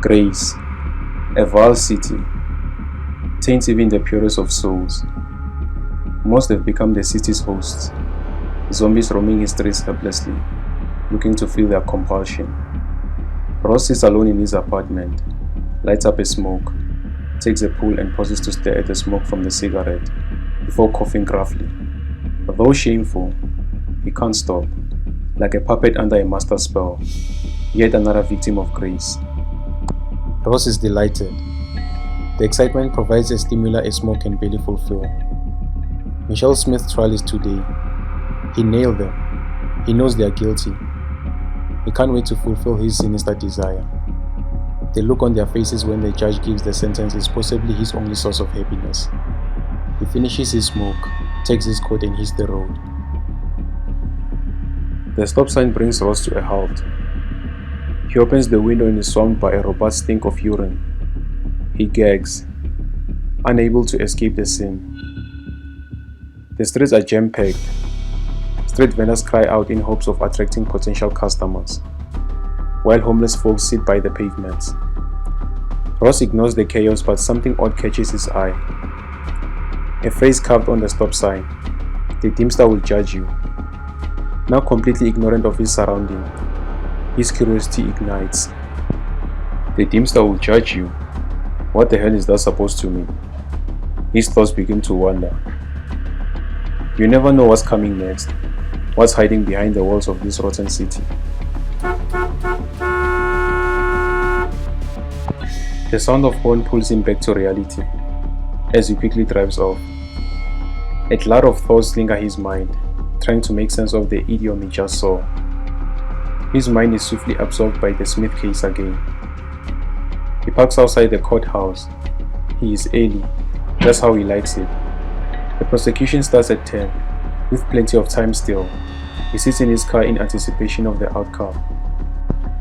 Grace, a vile city, taints even the purest of souls. Most have become the city's hosts, zombies roaming his streets helplessly, looking to feel their compulsion. Ross sits alone in his apartment, lights up a smoke, takes a pull and pauses to stare at the smoke from the cigarette, before coughing gruffly. Though shameful, he can't stop, like a puppet under a master spell, yet another victim of grace. Ross is delighted. The excitement provides a stimuli a smoke can barely fulfill. Michelle Smith's trial is today. He nailed them. He knows they are guilty. He can't wait to fulfill his sinister desire. The look on their faces when the judge gives the sentence is possibly his only source of happiness. He finishes his smoke, takes his coat and hits the road. The stop sign brings Ross to a halt. He opens the window and is swamped by a robust stink of urine. He gags, unable to escape the scene. The streets are jam-packed. Street vendors cry out in hopes of attracting potential customers, while homeless folks sit by the pavements. Ross ignores the chaos, but something odd catches his eye. A phrase carved on the stop sign: "The Deemster will judge you." Now completely ignorant of his surrounding, his curiosity ignites. The Deemster will judge you? What the hell is that supposed to mean? His thoughts begin to wander. You never know what's coming next, what's hiding behind the walls of this rotten city. The sound of horn pulls him back to reality as he quickly drives off. A cloud of thoughts linger his mind, trying to make sense of the idiom he just saw. His mind is swiftly absorbed by the Smith case again. He parks outside the courthouse. He is early, just how he likes it. The prosecution starts at 10, with plenty of time still. He sits in his car in anticipation of the outcome.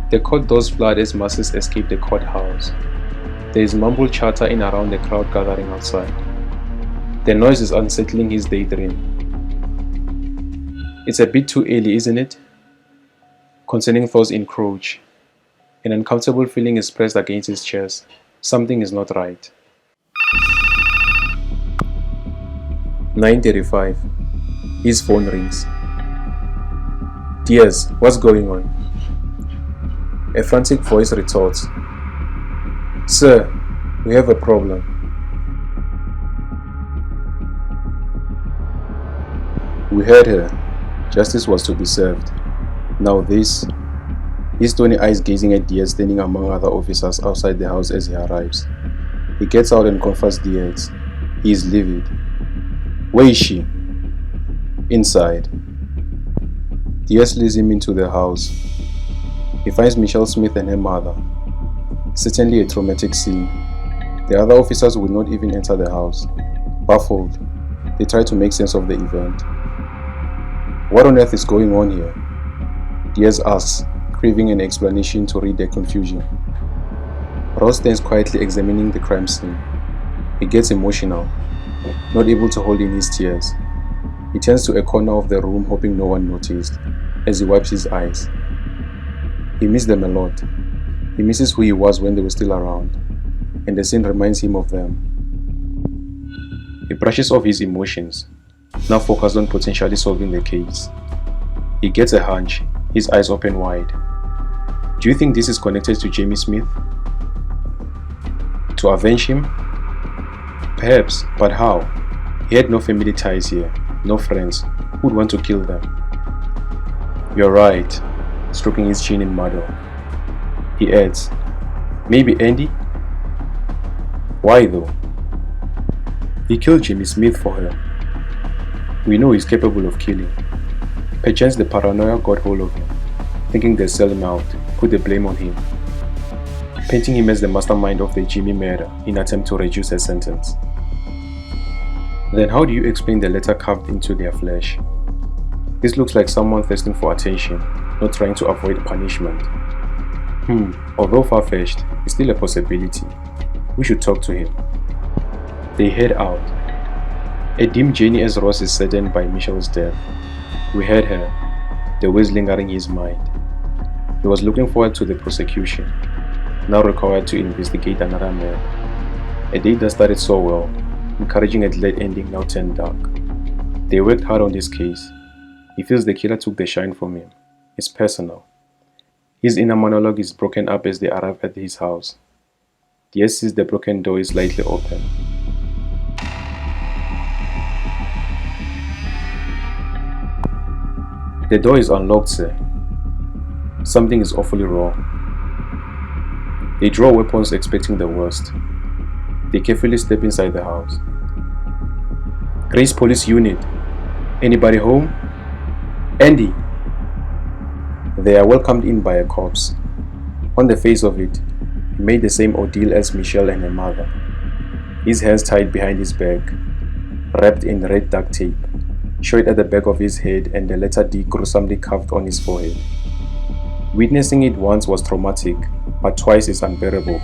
The court doors flood as masses escape the courthouse. There is mumbled chatter in around the crowd gathering outside. The noise is unsettling his daydream. It's a bit too early, isn't it? Concerning thoughts encroach. An uncomfortable feeling is pressed against his chest. Something is not right. 9:35. His phone rings. Diaz, what's going on? A frantic voice retorts. Sir, we have a problem. We heard her. Justice was to be served. Now this. His stony eyes gazing at Diaz standing among other officers outside the house as he arrives. He gets out and confronts Diaz. He is livid. Where is she? Inside. Diaz leads him into the house. He finds Michelle Smith and her mother. Certainly a traumatic scene. The other officers would not even enter the house. Baffled, they try to make sense of the event. What on earth is going on here? Diaz asks, craving an explanation to read their confusion. Ross stands quietly examining the crime scene. He gets emotional, not able to hold in his tears. He turns to a corner of the room hoping no one noticed, as he wipes his eyes. He misses them a lot. He misses who he was when they were still around, and the scene reminds him of them. He brushes off his emotions, now focused on potentially solving the case. He gets a hunch, his eyes open wide. Do you think this is connected to Jamie Smith? To avenge him? Perhaps, but how? He had no family ties here, no friends. Who would want to kill them? You're right, stroking his chin in muddle. He adds, maybe Andy? Why though? He killed Jamie Smith for her. We know he's capable of killing. Perchance the paranoia got hold of him, thinking they'd sell him out, put the blame on him, painting him as the mastermind of the Jimmy murder in attempt to reduce her sentence. Then how do you explain the letter carved into their flesh? This looks like someone thirsting for attention, not trying to avoid punishment. Although far-fetched, it's still a possibility. We should talk to him. They head out. A dim journey as Ross is saddened by Michelle's death. We heard her, the words lingering in his mind. He was looking forward to the prosecution. now required to investigate another man. A day that started so well, encouraging a delayed ending, now turned dark. They worked hard on this case. He feels the killer took the shine from him. It's personal. His inner monologue is broken up as they arrive at his house. Diaz sees the broken door is slightly open. The door is unlocked, sir. Something is awfully wrong. They draw weapons expecting the worst. They carefully step inside the house. Grace Police Unit. Anybody home? Andy! They are welcomed in by a corpse. On the face of it, he made the same ordeal as Michelle and her mother. His hands tied behind his back, wrapped in red duct tape, showed at the back of his head and the letter D gruesomely carved on his forehead. Witnessing it once was traumatic, but twice is unbearable.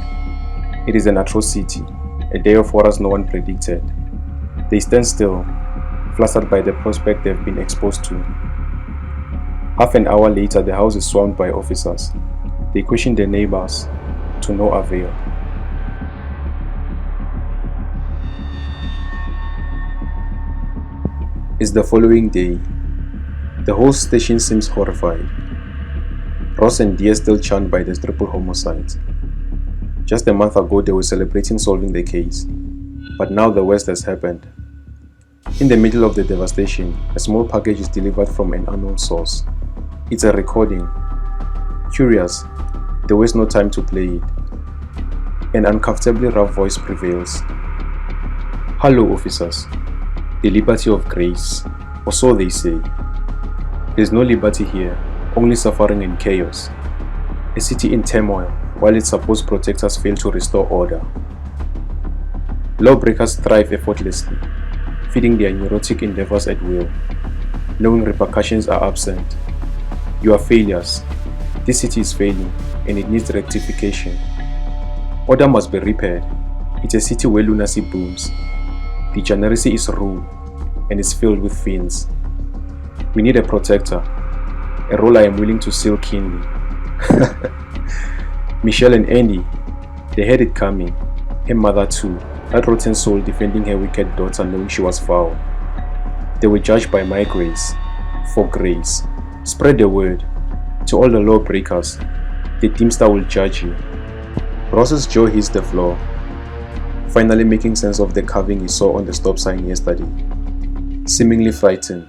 It is an atrocity, a day of horrors no one predicted. They stand still, flustered by the prospect they've been exposed to. Half an hour later, the house is swarmed by officers. They question their neighbors, to no avail. It's the following day. The whole station seems horrified. Ross and Diaz still charmed by the triple homicides. Just a month ago they were celebrating solving the case, but now the worst has happened. In the middle of the devastation, a small package is delivered from an unknown source. It's a recording. Curious, they waste no time to play it. An uncomfortably rough voice prevails. "Hello, officers. The liberty of grace, or so they say. There's no liberty here, only suffering and chaos. A city in turmoil, while its supposed protectors fail to restore order. Lawbreakers thrive effortlessly, feeding their neurotic endeavors at will, knowing repercussions are absent. You are failures. This city is failing, and it needs rectification. Order must be repaired. It's a city where lunacy booms. Degeneracy is rule, and is filled with fiends. We need a protector, a role I am willing to seal keenly." Michelle and Andy, they had it coming. Her mother too, that rotten soul defending her wicked daughter knowing she was foul. They were judged by my grace, for grace. Spread the word. To all the lawbreakers, the Teamster will judge you. Ross's jaw hits the floor, finally making sense of the carving he saw on the stop sign yesterday. Seemingly frightened,